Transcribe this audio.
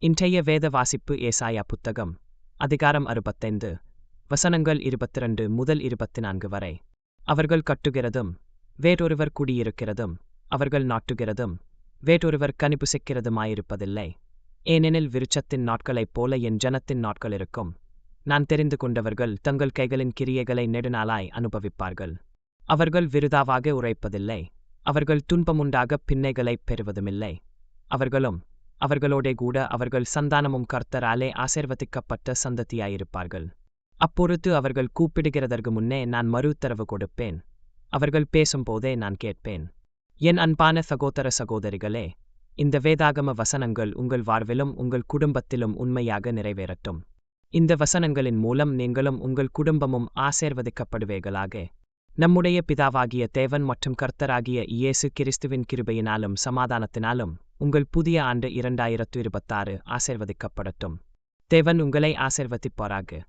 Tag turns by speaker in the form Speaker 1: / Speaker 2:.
Speaker 1: இன்றைய வேத வாசிப்பு ஏசாயா புத்தகம் அதிகாரம் 65 வசனங்கள் 22 முதல் 24 வரை. அவர்கள் கட்டுகிறதும் வேறொருவர் குடியிருக்கிறதும் அவர்கள் நாட்டுகிறதும் வேறொருவர் கனிபுசிக்கிறதுமாயிருப்பதில்லை. ஏனெனில் விருட்சத்தின் நாட்களைப் போல என் ஜனத்தின் நாட்கள் இருக்கும். நான் தெரிந்து கொண்டவர்கள் தங்கள் கைகளின் கிரியைகளை நெடுநாளாய் அனுபவிப்பார்கள். அவர்கள் விருதாவாக உரைப்பதில்லை. அவர்கள் துன்பமுண்டாக பின்னைகளைப் பெறுவதுமில்லை. அவர்களோடே கூட அவர்கள் சந்தானமும் கர்த்தராலே ஆசீர்வதிக்கப்பட்ட சந்ததியாயிருப்பார்கள். அப்பொழுது அவர்கள் கூப்பிடுகிறதற்கு முன்னே நான் மறு உத்தரவு கொடுப்பேன். அவர்கள் பேசும்போதே நான் கேட்பேன். என் அன்பான சகோதர சகோதரிகளே, இந்த வேதாகம வசனங்கள் உங்கள் வாழ்விலும் உங்கள் குடும்பத்திலும் உண்மையாக நிறைவேறட்டும். இந்த வசனங்களின் மூலம் நீங்களும் உங்கள் குடும்பமும் ஆசீர்வதிக்கப்படுவீர்களாக. நம்முடைய பிதாவாகிய தேவன் மற்றும் கர்த்தராகிய இயேசு கிறிஸ்துவின் கிருபையினாலும் சமாதானத்தினாலும் உங்கள் புதிய ஆண்டு 2026 ஆசீர்வதிக்கப்படட்டும். தேவன் உங்களை ஆசீர்வதிப்பாராக.